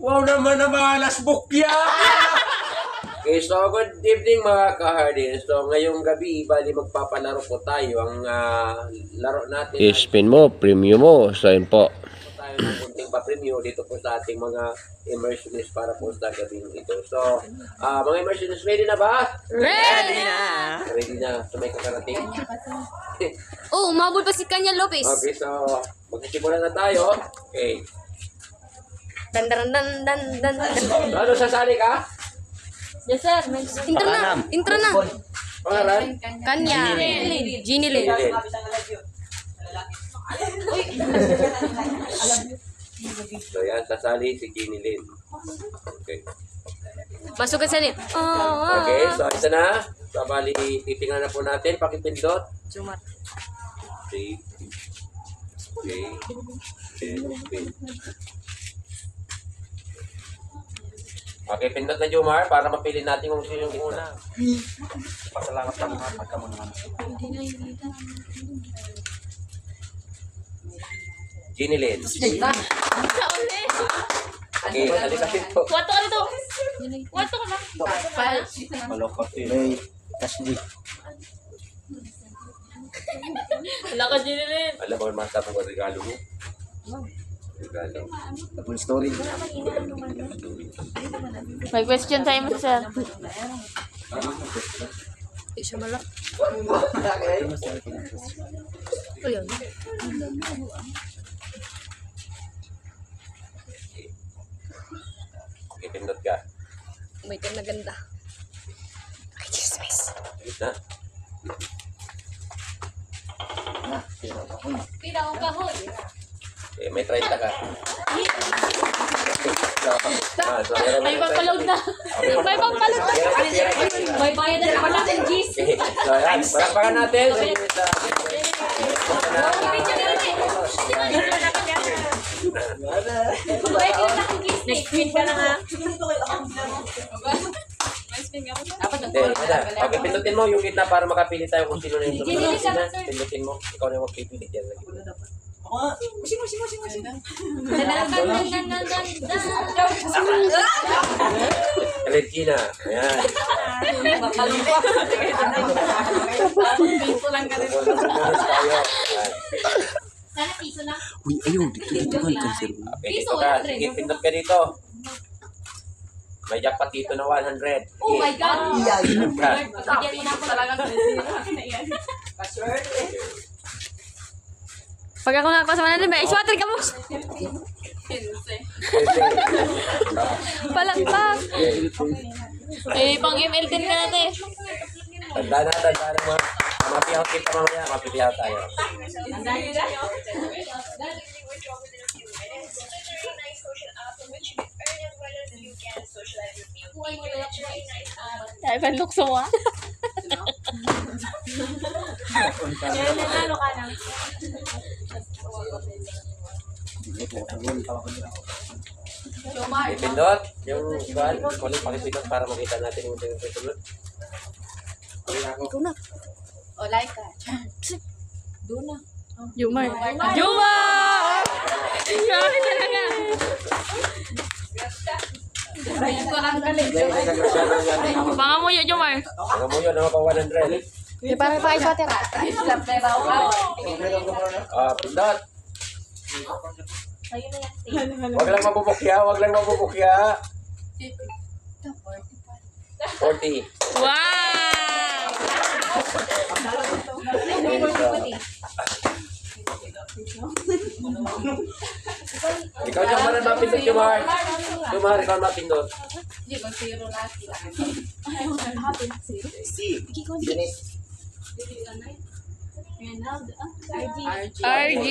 Wow naman na malas bukya! Okay, so good evening mga ka-hardin. So ngayong gabi, bali magpapalaro po tayo. Ang laro natin I-spin mo, premium mo. So yun po. tayo ng kunting pa-preview dito po sa ating mga immersionist para po sa gabing ito. So, mga immersionist, ready na ba? Ready na! Ready na. So may kakarating. Oh, umabol pa si Kanya Lopez. Okay, so magsisimula na tayo. Okay. Dan dan dan dan dan. Ano, sasali ka? Yes, sir. Intro na. Intro na. Pangalan? Kanya. Ginny Lynn. So yan, sasali si Ginny Lynn. Okay. Pasukan sa lip. Okay, so ito na. So bali, titingnan na po natin. Pakipindot. Sumar. Okay. Okay. Okay. Okay, pindot na Jomar para mapili natin kung sino yung una. Pasalamat ka mga pagka mo naman. Ginny Lynn. Sa uli. Okay, halika dito. Wato ka nito. Wato ka na. Pal. Malokot yun. Kasli. Wala ka, Ginny Lynn. Alam mo, mas tapos ang regalo mo. Regalo. Full story. May question tayo mo, sir. Hindi siya malak. O yun. Okay, pindot ka. May ka na ganda. Ay, Jesus. Na? Pira ang kahoy. Okay, may 30 ka. So, May pagpaload na. May pagpaload na. May bayad na pala ng G's. Okay, so yan. Palakpakan natin. Next week ka na nga. Okay, pindutin mo yung gitna para makapili tayo kung sino na yung sumunod. Pindutin mo. Ikaw na yung magpipili dyan. Regina. Ayan. Sana piso na. Uy, ayun. Dito ka cancer. Okay, dito ka. Sige, pindot ka dito. May jackpot dito na 100. Oh my God! Bigyan Bigyan mo na ako talaga. Pag ako nakapasama na rin, may iswater ka mo. Palakpak. Eh, pang ML din ka natin. Tanda na mga. Mapiyaw kita mamaya. Mapiyaw tayo. Ay, panlukso mo ah. Ipindot yung kuhan. Kulit pakipindot para makita natin yung sunod. Ikaw na. O, like ka. Doon na. Jumar. Jumar! Grabe talaga. Baka mo yun, Jumar. Ang mo yun, pa 100. Di parang pa iswater. Pindot. Wag lang mabubukya, wag lang mabubukya. 40. Wow! Ikaw yung maran mapindot, Jumar. Jumar, ikaw mapindot. RG.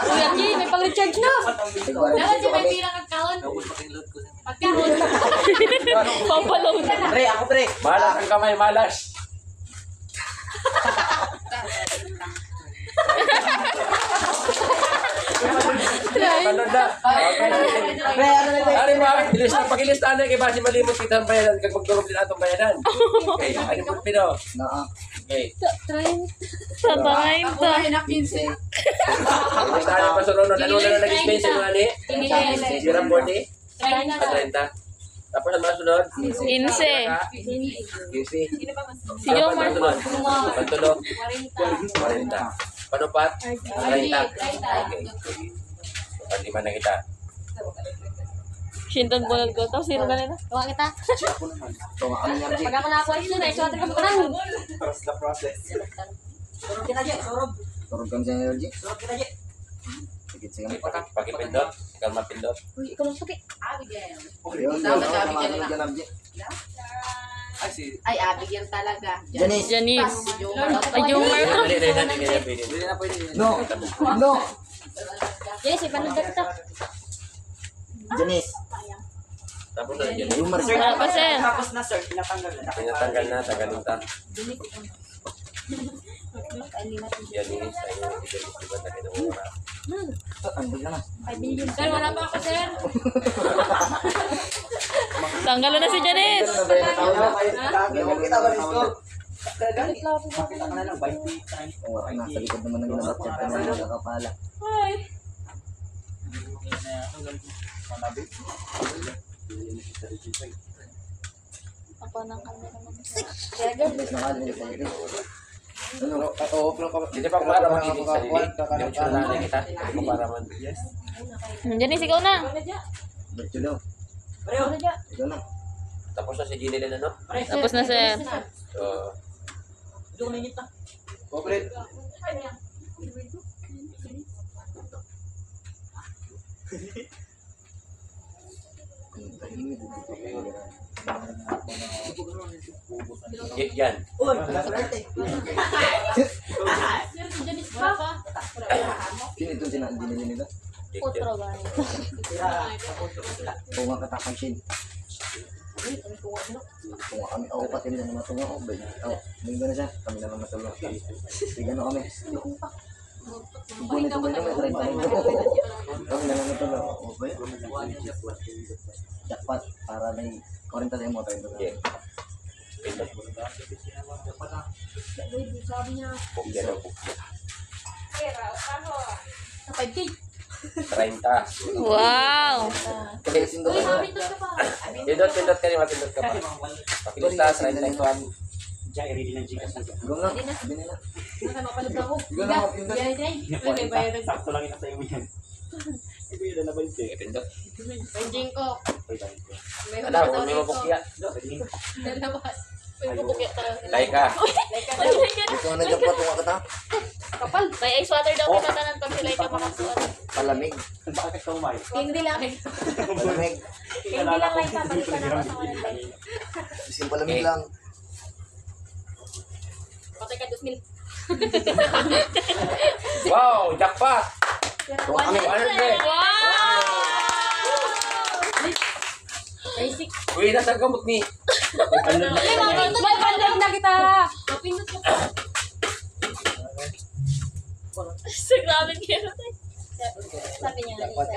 Kuya G, may pang-recharge na. Dapat siya may pila kagkahon. Pagkahon. Pampaload. Pre, ako pre. Malas ang kamay, malas. Ano na? Pre, ano na Ari mo, pagilis na kay basi malimot kita ang bayaran kag magdurog din atong bayaran. Okay, ano po pino? Na. Okay. Sa 30. Kung tayo pa sunod, ano na nag-explain sa mga ni? Sira 40? 30. Tapos ang mga sunod? 15. QC. Si Jomar. Pantulog? 40. Panupat? 30. Okay. Panlima na kita. Shinton bunod ko. Tapos sino ganito? Tuwa kita. Ito nga kami nga. Pag ako na ako ito na, isuot ka mo kanang. Turog kami sa energy. Sige, sige. Pakipindot. Ikaw mapindot. Uy, ikaw mo sakit. Yun, Ay, Abigail talaga. Janice. Janice. Jomar. Ay, Jomar. No. No. Yes, ipanood kita. Janice. Tapos na dyan. Humor. Wala pa, sir. Pinatanggal na, tanggalin ta. Yan yung isa yung diba na kinamura. Andun na. Sir, wala pa ako, sir. Tanggalo na si Janice. Nasa likod naman ng ginabak chat ka na nakakapala. Hi. Ako ng camera mo. Hindi pa para mag-ibig sa dili. Diretso na lang kita. Hindi pa para man. Janice, ikaw na. Bertulo. Ito na. Tapos na si Gini na no? Tapos na, sir. So, yan. Sino itong dinili nila? Putro ba? Kung nga katapansin. Kung nga kami, ako pati nila naman tunga ko. Linggo na siya, kami naman matulog. Bigyan na kami. Ito ba naman, 30 linggo. Kami naman matulog. Jackpot, para may 40 tayo mo tayo. Okay. Pindot. Pugya na pugya. 30. Wow. Pindot ka rin, mapindot ka pa. Pakilista, 30 ito. Gawin na, binin na. Gawin na, mapindot. Sakto lang ina sa iyo yan. Pindot. Pwedeng ko. Wala, kung may mapukya. May bubukya talaga. Laika. Ito nga nag-jackpot, tunga ka ta. Kapal. May ice water daw kita tanan pag sila ka makasuot. Palamig. Bakit ka umay? Hindi lang. Palamig. Hindi lang lang papalitan ako sa kanila. Isang palamig lang. Patay ka 2,000. Wow, jackpot! Tunga kami. 100. Wow! Basic. Uy, nasa gamot ni. May pandang na kita. Mapindot ko. Sa grabe kaya sabi niya na isa.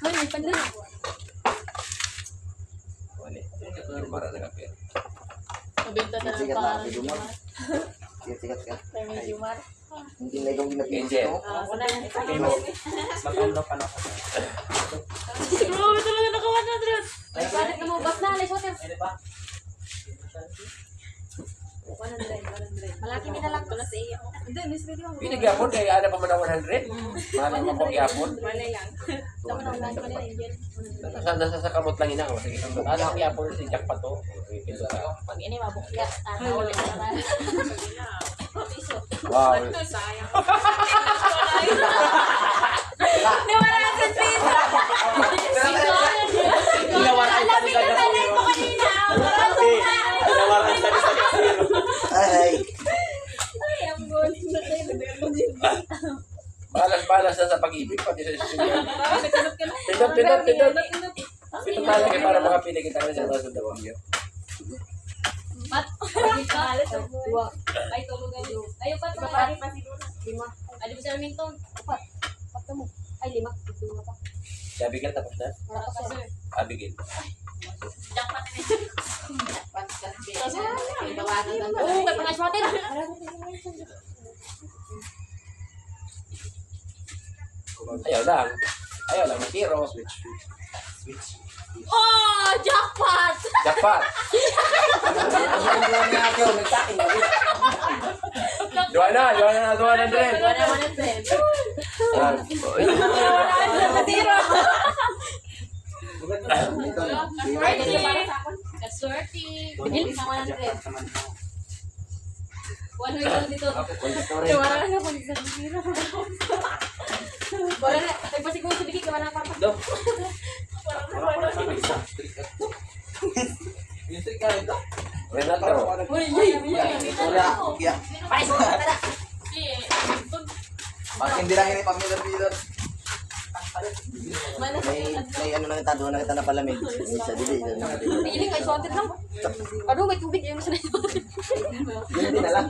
Ay, may pandang. Mara na kapir. Mabinta na ng Sikat na, pangalan. video mo. Sikat ka. Kay Medyo Mar. Hindi na ikaw ginapinsin Angel. mo. Wala na. Matulog ka na. Grabe talaga naka 100. Ay, bakit na mo? Bas na, alis water. Malaki din na lang ko na sa iyo. Hindi, miss video mo. Pinagyapon kay ada pa man ang 100. Mahal mo pag yapon. Wala lang. Tama na ulan ko na Angel. Nasa sa kamot lang ina. Sige, ada ang yapon si jackpot to. Pag ini mabukya, wala na. Wow. Sayang. Nawala sa pizza. Alam mo na tanan ko kanina. Ay, Ay, ang guling na tayo. Balas-balas na sa pag-ibig pati sa estudyante. Pindot. Ito tayo kayo para makapili kita rin sa mga sundawang yun. Mat, pagkakalit ang buwa. Ay, tulugan yun. Ayaw pa, pari pa siguro. 5. Alam mo sa aming tong. 4. 4 mo. Ay, 5. 5 pa. Si Abigail tapos na? Wala pa, sir. Abigail. Jackpot na Oo, kay pangayos natin. Ayaw lang. Ayaw lang, tiro. Oh, jackpot! Jackpot. Dua na, 200. Natira. Kaswerte. Isang 100. 100 dito. Wala na po sa zero. Wala na. Nagpasig mo sa bigay, wala na pa. Renato. Bakit hindi lang ini pamilya-milyon? May ano na kita, doon na kita napalamig. May isa, dili. Pili kay sorted lang. Ano, may tubig yung sanay. Hindi na lang.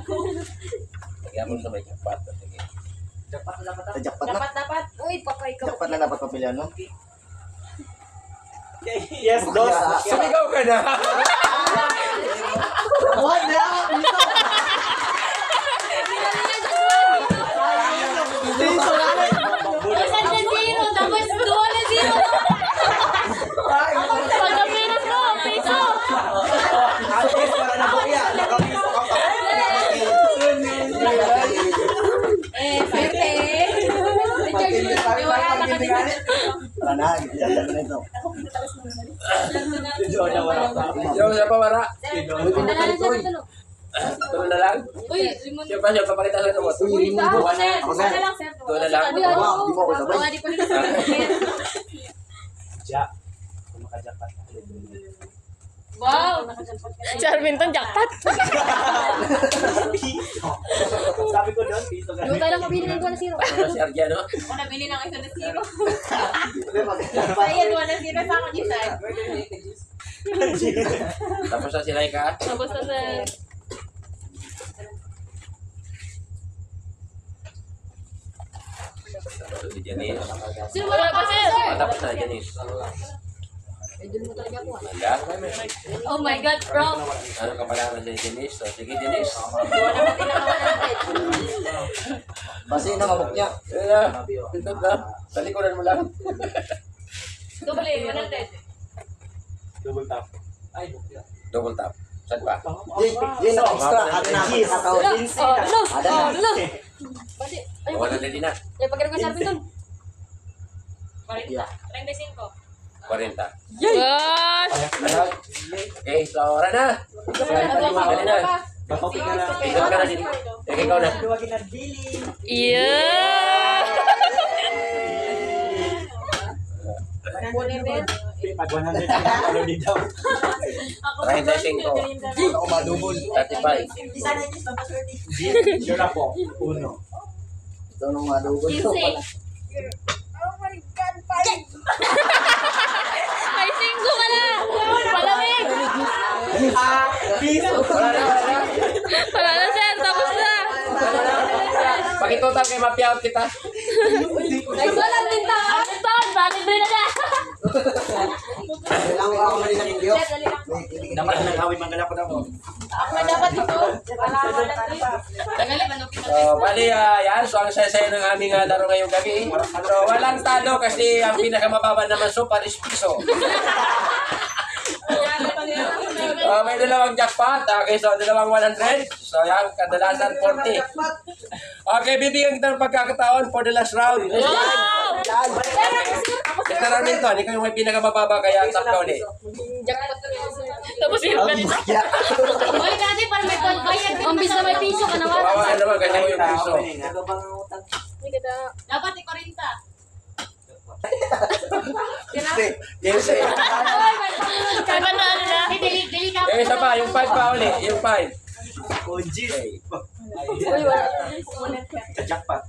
Kaya mo sa may jackpot. Sige. Sa jackpot na. Dapat. Uy, papay ka. Jackpot na dapat papilihan, no? Yes, dos. Sumigaw ka na. What na? Saan na zero? Tapos 2 na zero. Pagkapinas ko, piso. Swerte. Para na, ganda na ito. Yung sa pawara. Dalalan siya dito. Tulo na lang. Uy, limon. Siya pa, papakita sa ito. Uy, ako sir. Ako, sir. Wala lang sir. Ito na lang. Di ako. Di mo ako sabay. Di ko nila Ja. Kung makajapat. Wow. Charminton jackpot. Sabi ko doon, piso ka. Doon tayo lang mabili ng 2 na zero. Ano si Arjano? Ako nabili ng 1 na zero. Jackpot. Ayan, 1 na zero sa akin isa. Tapos na si Laika. Tapos na sir. Si Janice. Sir, wala pa sir. Tapos na Janice. Doon mo talaga po. Wala. Oh my God, bro. Ano ka pala na si Janice? So, sige Janice. Wala pa tinaka 100. Basi na mabuk niya. Yun na. Pindot na. Talikuran mo lang. Double 100. Double tap. Double tap. Saan pa? Yun na extra. Ano na ako nakataon. Ada na. Pati. Ay, Wala na din na. ay pagkano ka sabi doon? 40. Yeah. 35. 40. Gosh! Okay, so oras na. Dali na. Bakit ka na? Ikaw ka na din. Ikaw na. Luwagin na Billy. Yeah! Pag 100 ka na din daw. 35. Ako madubol. 35. Sure ako. Uno. Ito nung madubol. 15. Ay, 5 ka na! Palamig! Piso. Wala na, wala na. Wala na, sir. Tapos na. Pakitotal kay mapiyaw kita. Ay, wala din ta. Ano to? Bakit doon na na? Ako mali na hindi. Sir, dali lang. Dapat na nagawin mangalap ko na mo. Ako na dapat ito. Wala din. Tagali ba nung So, bali, yan. So, ang saya-saya ng aming laro ngayong gabi. So, walang talo kasi ang pinakamababa naman super is piso. May dalawang jackpot. Okay, so dalawang 100. So, yan. Kadalasan 40. Okay, bibigyan kita ng pagkakataon for the last round. Wow! Ito round nito. Hindi ko yung may pinakamababa kaya top ka ulit. Tapos yun ka nito. Uy, dati para may pagbayad. Ang bis na may piso ka naman. Kawawa ka naman kasi mo yung piso. Dapat i-40. Yes, eh. Kaya ba na ano na? Dili ka. Yung isa pa, yung 5 pa ulit. Yung 5. Ojis. Uy, wala. Jackpot.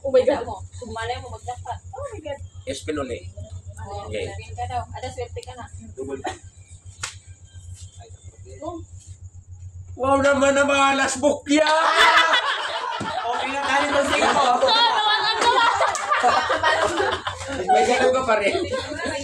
Oh my God. Malay mo mag-jackpot. Oh my God. Yes, pinuli. Okay. Sabihin ka daw. Ada swerte ka na. Double tap. Wow naman na mga lasbuk yan! Okay na tayo ng 5. May ganun ka pa rin.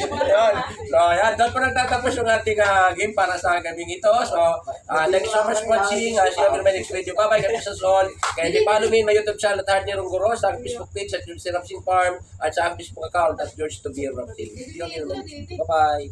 Yun. So, So, ayan. Doon po nagtatapos yung ating game para sa gabing ito. So, thank you so much for watching. See you in my next video. Bye-bye. God bless us all. Kaya follow me in my YouTube channel at Heart ni Ronggoro, sa aking Facebook page at George Rapsing Farm, at sa aking Facebook account at George Tobier Rapsing. Bye-bye.